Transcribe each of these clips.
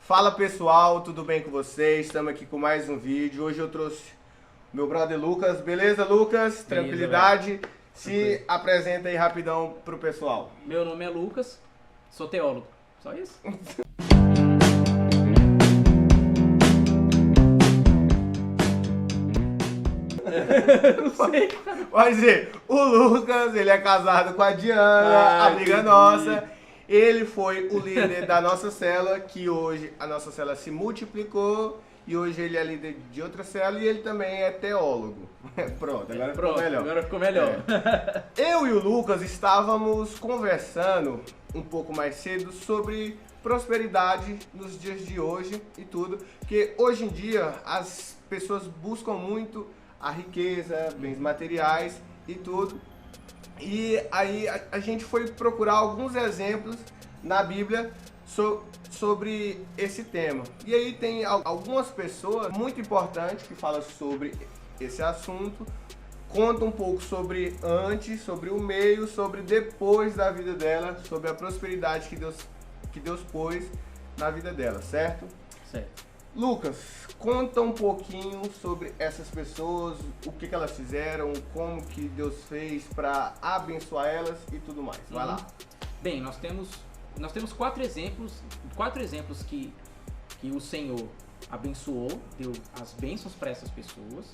Fala pessoal, tudo bem com vocês? Estamos aqui com mais um vídeo. Hoje eu trouxe meu brother Lucas. Beleza, Lucas? Tranquilidade? Beleza. Se apresenta aí rapidão pro pessoal. Meu nome é Lucas, sou teólogo. Só isso? Não sei. Pode dizer, o Lucas, ele é casado com a Diana, amiga nossa. Ele foi o líder da nossa célula, que hoje a nossa célula se multiplicou e hoje ele é líder de outra célula e ele também é teólogo. Pronto, agora ficou melhor. Agora ficou melhor. Eu e o Lucas estávamos conversando um pouco mais cedo sobre prosperidade nos dias de hoje e tudo, porque hoje em dia as pessoas buscam muito a riqueza, bens materiais e tudo. E aí a gente foi procurar alguns exemplos na Bíblia sobre esse tema. E aí tem algumas pessoas muito importantes que falam sobre esse assunto, conta um pouco sobre antes, sobre o meio, sobre depois da vida dela, sobre a prosperidade que Deus pôs na vida dela, certo? Certo. Lucas, conta um pouquinho sobre essas pessoas, o que elas fizeram, como que Deus fez para abençoar elas e tudo mais. Vai lá. Bem, nós temos quatro exemplos que o Senhor abençoou, deu as bênçãos para essas pessoas.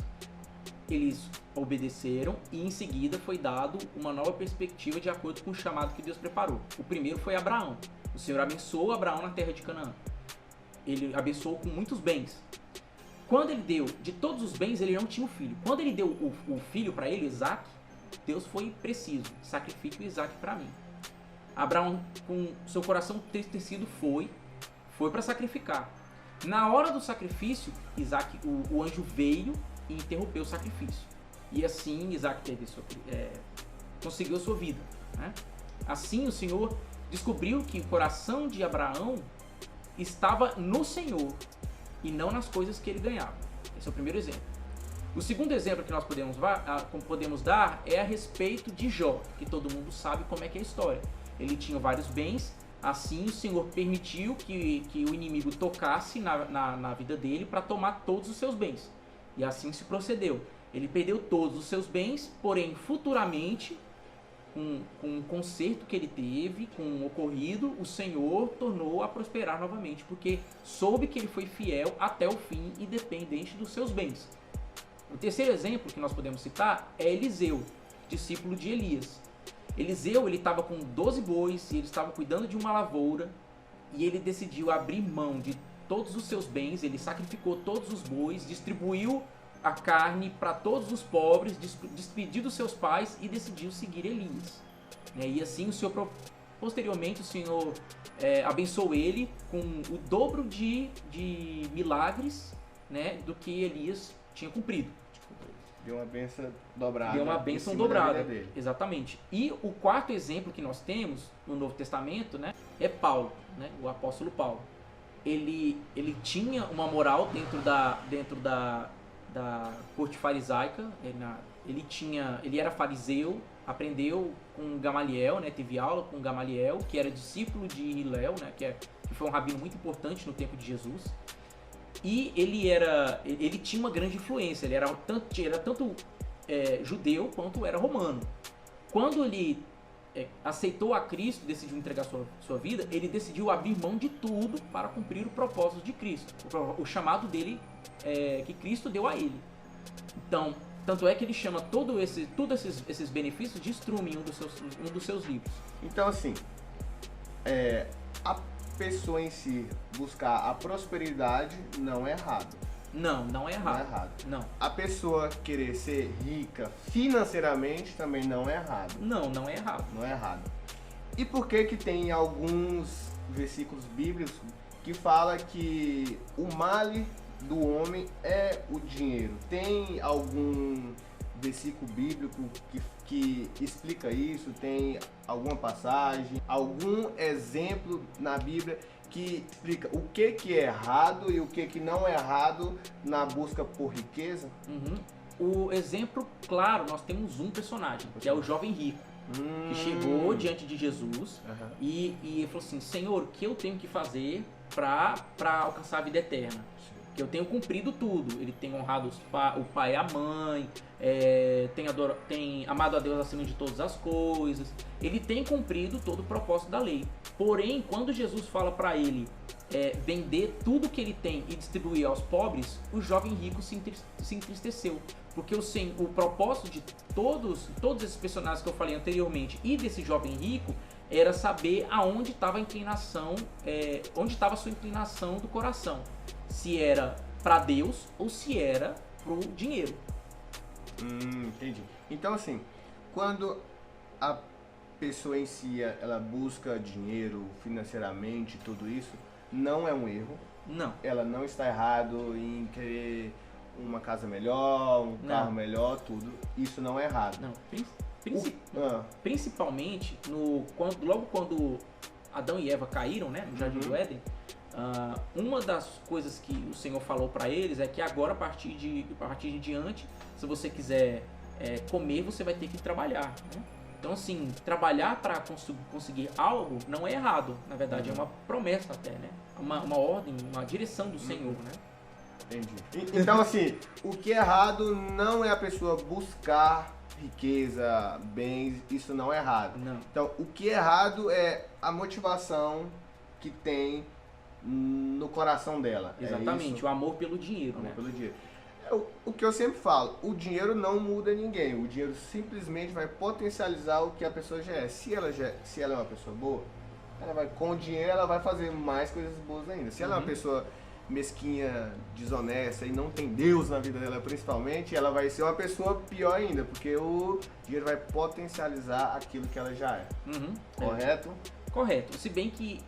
Eles obedeceram e em seguida foi dado uma nova perspectiva de acordo com o chamado que Deus preparou. O primeiro foi Abraão. O Senhor abençoou Abraão na terra de Canaã. Ele abençoou com muitos bens. Quando ele deu de todos os bens, ele não tinha um filho. Quando ele deu o filho para ele, Isaac, Deus foi preciso. Sacrifique o Isaac para mim. Abraão, com seu coração entristecido, foi para sacrificar. Na hora do sacrifício, Isaac, o anjo veio e interrompeu o sacrifício. E assim Isaac conseguiu a sua vida, né? Assim o Senhor descobriu que o coração de Abraão estava no Senhor e não nas coisas que ele ganhava. Esse é o primeiro exemplo. O segundo exemplo que nós podemos dar é a respeito de Jó, que todo mundo sabe como é que é a história. Ele tinha vários bens, assim o Senhor permitiu que o inimigo tocasse na vida dele para tomar todos os seus bens. E assim se procedeu. Ele perdeu todos os seus bens, porém futuramente, com o conserto que ele teve, com o ocorrido, o Senhor tornou a prosperar novamente, porque soube que ele foi fiel até o fim, independente dos seus bens. O terceiro exemplo que nós podemos citar é Eliseu, discípulo de Elias. Eliseu, ele estava com 12 bois e ele estava cuidando de uma lavoura e ele decidiu abrir mão de todos os seus bens, ele sacrificou todos os bois, distribuiu a carne para todos os pobres, despediu dos seus pais e decidiu seguir Elias. E assim, posteriormente, o Senhor abençoou ele com o dobro de milagres, né, do que Elias tinha cumprido. Deu uma bênção dobrada. Deu uma bênção dobrada, exatamente. E o quarto exemplo que nós temos no Novo Testamento, né, é Paulo, né, o apóstolo Paulo. Ele tinha uma moral dentro da corte farisaica. Ele era fariseu, aprendeu com Gamaliel, né, teve aula com Gamaliel, que era discípulo de Hilel, né, que foi um rabino muito importante no tempo de Jesus. E ele tinha uma grande influência, ele era tanto judeu quanto era romano. Quando ele aceitou a Cristo, decidiu entregar sua vida, ele decidiu abrir mão de tudo para cumprir o propósito de Cristo, o chamado dele que Cristo deu a ele. Então, tanto é que ele chama todos esses benefícios de estrume em um dos seus livros. Então, assim, a pessoa em si buscar a prosperidade não é errado. Não é errado. Não é errado. Não. A pessoa querer ser rica financeiramente também não é errado. Não é errado. Não é errado. E por que tem alguns versículos bíblicos que fala que o male do homem é o dinheiro? Tem algum versículo bíblico que explica isso? Tem alguma passagem, algum exemplo na Bíblia que explica o que é errado e o que não é errado na busca por riqueza? O exemplo, claro, nós temos um personagem, que é o jovem rico, que chegou diante de Jesus e ele falou assim: Senhor, o que eu tenho que fazer para alcançar a vida eterna. Que eu tenho cumprido tudo. Ele tem honrado o pai e a mãe, tem amado a Deus acima de todas as coisas. Ele tem cumprido todo o propósito da lei. Porém, quando Jesus fala para ele vender tudo que ele tem e distribuir aos pobres, o jovem rico se entristeceu. Porque o propósito de todos esses personagens que eu falei anteriormente e desse jovem rico era saber aonde estava a inclinação, onde estava a sua inclinação do coração. Se era para Deus ou se era pro dinheiro. Entendi. Então assim, quando a pessoa em si ela busca dinheiro financeiramente, tudo isso, não é um erro. Não. Ela não está errado em querer uma casa melhor, um carro melhor, tudo. Isso não é errado. Não. Principalmente logo quando Adão e Eva caíram, né, no Jardim do Éden, uma das coisas que o Senhor falou para eles é que agora, a partir de diante, se você quiser comer, você vai ter que trabalhar, né? Então, assim, trabalhar para conseguir algo não é errado. Na verdade, é uma promessa até, né? Uma ordem, uma direção do Senhor, né? Entendi. Então, assim, o que é errado não é a pessoa buscar riqueza, bens, isso não é errado. Não. Então, o que é errado é a motivação que tem no coração dela. Exatamente, o amor pelo dinheiro, né? Pelo dinheiro. O que eu sempre falo, o dinheiro não muda ninguém, o dinheiro simplesmente vai potencializar o que a pessoa já é. Se ela é uma pessoa boa, com o dinheiro ela vai fazer mais coisas boas ainda. Se ela é uma pessoa mesquinha, desonesta e não tem Deus na vida dela principalmente, ela vai ser uma pessoa pior ainda, porque o dinheiro vai potencializar aquilo que ela já é. Correto? Correto. Se bem que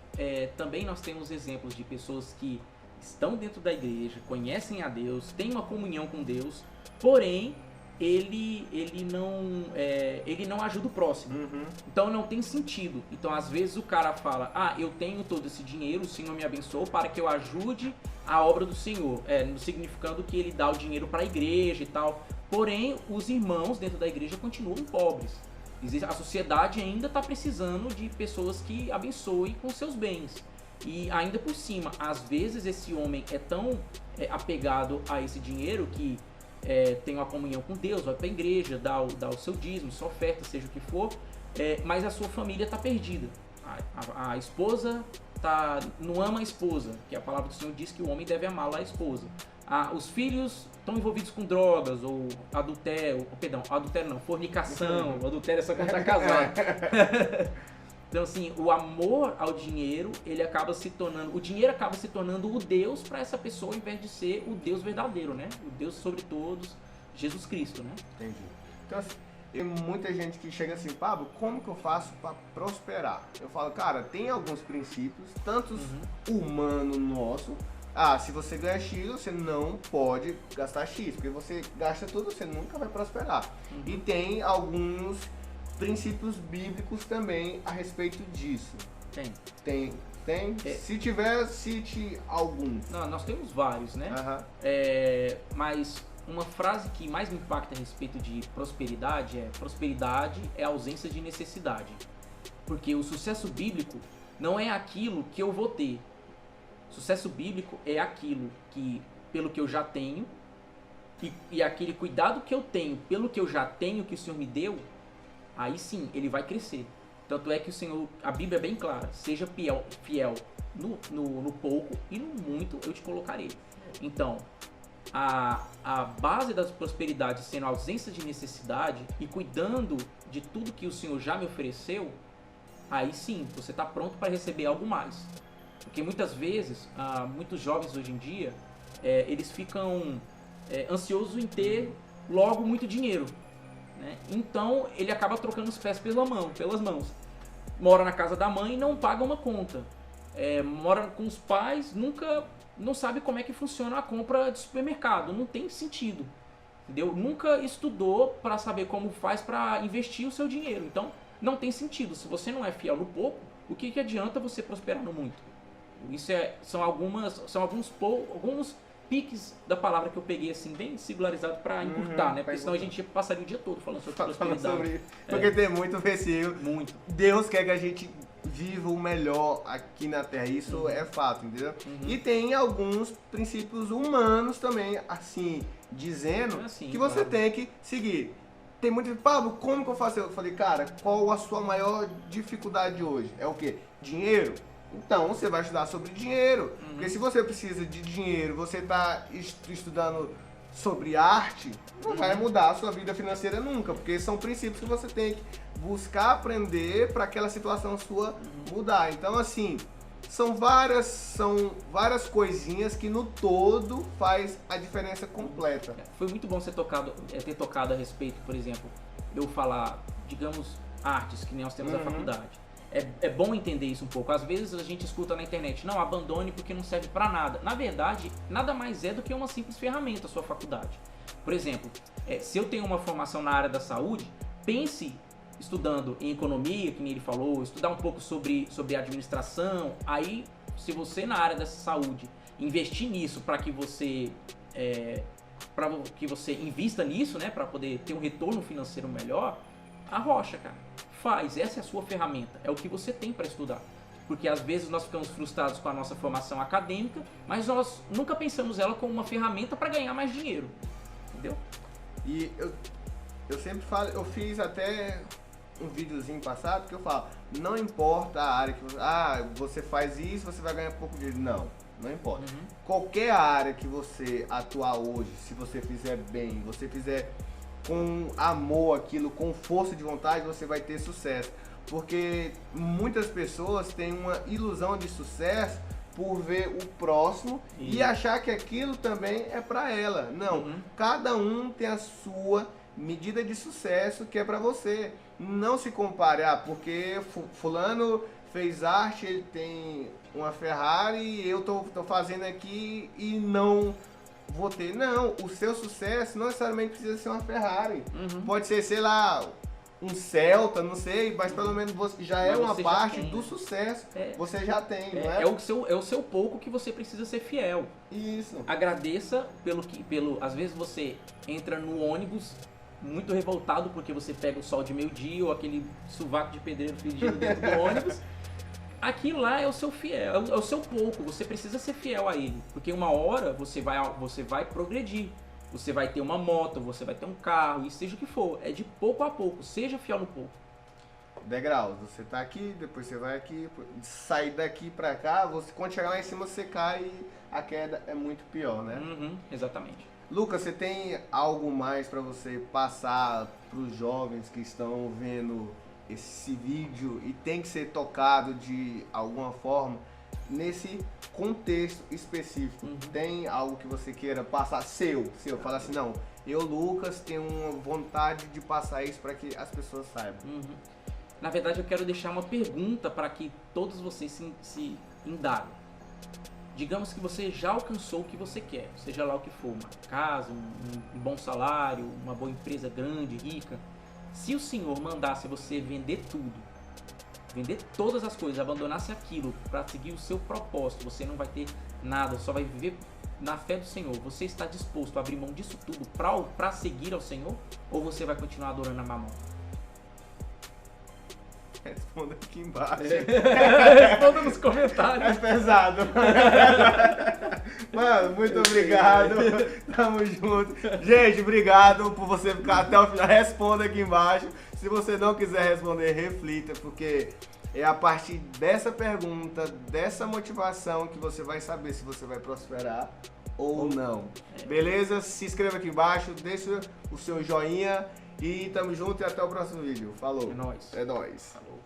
também nós temos exemplos de pessoas que estão dentro da igreja, conhecem a Deus, têm uma comunhão com Deus, porém ele não ajuda o próximo. Então não tem sentido. Então às vezes o cara fala, eu tenho todo esse dinheiro, o Senhor me abençoou para que eu ajude a obra do Senhor, significando que ele dá o dinheiro para a igreja e tal. Porém os irmãos dentro da igreja continuam pobres. A sociedade ainda está precisando de pessoas que abençoem com seus bens. E ainda por cima, às vezes esse homem é tão apegado a esse dinheiro que tem uma comunhão com Deus, vai para a igreja, dá o seu dízimo, sua oferta, seja o que for, mas a sua família está perdida. A esposa não ama a esposa, que a palavra do Senhor diz que o homem deve amá-la a esposa. Os filhos estão envolvidos com drogas, ou fornicação, adultério é só quando está casado. Então, assim, o amor ao dinheiro, o dinheiro acaba se tornando o Deus para essa pessoa, ao invés de ser o Deus verdadeiro, né? O Deus sobre todos, Jesus Cristo, né? Entendi. Então, assim, tem muita gente que chega assim, Pablo, como que eu faço para prosperar? Eu falo, cara, tem alguns princípios, tantos humanos nosso. Se você ganha X, você não pode gastar X, porque você gasta tudo, você nunca vai prosperar. E tem alguns princípios bíblicos também a respeito disso. Tem? Se tiver, cite alguns. Não, nós temos vários, né? Mas uma frase que mais me impacta a respeito de prosperidade prosperidade é a ausência de necessidade. Porque o sucesso bíblico não é aquilo que eu vou ter. Sucesso bíblico é aquilo que, pelo que eu já tenho, e aquele cuidado que eu tenho pelo que eu já tenho, que o Senhor me deu, aí sim ele vai crescer. Tanto é que a Bíblia é bem clara, seja fiel no pouco e no muito eu te colocarei. Então, a base da prosperidade sendo a ausência de necessidade e cuidando de tudo que o Senhor já me ofereceu, aí sim você está pronto para receber algo mais. Porque muitas vezes, muitos jovens hoje em dia, eles ficam ansiosos em ter logo muito dinheiro, né? Então ele acaba trocando os pés pelas mãos. Mora na casa da mãe e não paga uma conta. Mora com os pais, não sabe como é que funciona a compra de supermercado. Não tem sentido, entendeu? Nunca estudou para saber como faz para investir o seu dinheiro. Então não tem sentido. Se você não é fiel no pouco, o que adianta você prosperar no muito? Isso são alguns piques da palavra que eu peguei assim, bem singularizado para encurtar, né? Porque senão a gente passaria o dia todo falando sobre prosperidade. Porque tem muito versículo. Muito. Deus quer que a gente viva o melhor aqui na Terra, isso é fato, entendeu? Uhum. E tem alguns princípios humanos também, assim, dizendo Assim, que você claro. tem que seguir. Tem muito, Pablo, como que eu faço? Eu falei, cara, qual a sua maior dificuldade hoje? É o quê? Dinheiro? Então, você vai estudar sobre dinheiro. Porque se você precisa de dinheiro, você está estudando sobre arte, não vai mudar a sua vida financeira nunca. Porque são princípios que você tem que buscar aprender para aquela situação sua mudar. Então, assim, são várias coisinhas que no todo faz a diferença completa. Foi muito bom ter tocado a respeito, por exemplo, eu falar, digamos, artes, que nem nós temos na faculdade. É bom entender isso um pouco. Às vezes a gente escuta na internet, não, abandone porque não serve pra nada. Na verdade, nada mais é do que uma simples ferramenta a sua faculdade. Por exemplo, se eu tenho uma formação na área da saúde, pense estudando em economia, que nem ele falou, estudar um pouco sobre administração. Aí, se você na área da saúde investir nisso para que você invista nisso, né, para poder ter um retorno financeiro melhor, arrocha, cara. Faz, essa é a sua ferramenta, é o que você tem para estudar. Porque às vezes nós ficamos frustrados com a nossa formação acadêmica, mas nós nunca pensamos ela como uma ferramenta para ganhar mais dinheiro. Entendeu? E eu sempre falo, eu fiz até um videozinho passado que eu falo, não importa a área que você faz isso, você vai ganhar pouco dinheiro. Não importa. Qualquer área que você atuar hoje, se você fizer bem, você fizer com amor aquilo, com força de vontade, você vai ter sucesso. Porque muitas pessoas têm uma ilusão de sucesso por ver o próximo e achar que aquilo também é para ela. Não, cada um tem a sua medida de sucesso que é para você. Não se compare, porque fulano fez arte, ele tem uma Ferrari e eu tô fazendo aqui e não vou ter. Não, o seu sucesso não necessariamente precisa ser uma Ferrari. Pode ser, sei lá, um Celta, não sei, mas pelo menos você já é uma parte do sucesso. Você já tem, não é? É o seu pouco que você precisa ser fiel. Isso. Agradeça às vezes você entra no ônibus muito revoltado porque você pega o sol de meio-dia ou aquele sovaco de pedreiro fingindo dentro do ônibus. Aquilo lá é o seu fiel, é o seu pouco, você precisa ser fiel a ele, porque uma hora você vai progredir, você vai ter uma moto, você vai ter um carro, e seja o que for, é de pouco a pouco, seja fiel no pouco. Degraus, você tá aqui, depois você vai aqui, sair daqui pra cá, quando chegar lá em cima você cai e a queda é muito pior, né? Exatamente. Lucas, você tem algo mais para você passar para os jovens que estão vendo esse vídeo e tem que ser tocado de alguma forma nesse contexto específico? Tem algo que você queira passar falar assim, não, eu, Lucas, tenho uma vontade de passar isso para que as pessoas saibam. Na verdade, eu quero deixar uma pergunta para que todos vocês se indagam. Digamos que você já alcançou o que você quer, seja lá o que for, uma casa, um bom salário, uma boa empresa grande, rica. Se o Senhor mandasse você vender tudo, vender todas as coisas, abandonasse aquilo para seguir o seu propósito, você não vai ter nada, só vai viver na fé do Senhor. Você está disposto a abrir mão disso tudo para seguir ao Senhor? Ou você vai continuar adorando a Mamon? Responda aqui embaixo. Responda nos comentários. É pesado. Mano, muito obrigado. Tamo junto. Gente, obrigado por você ficar até o final. Responda aqui embaixo. Se você não quiser responder, reflita, porque é a partir dessa pergunta, dessa motivação, que você vai saber se você vai prosperar ou não. Beleza? Se inscreva aqui embaixo, deixa o seu joinha e tamo junto e até o próximo vídeo. Falou. É nóis. É nóis.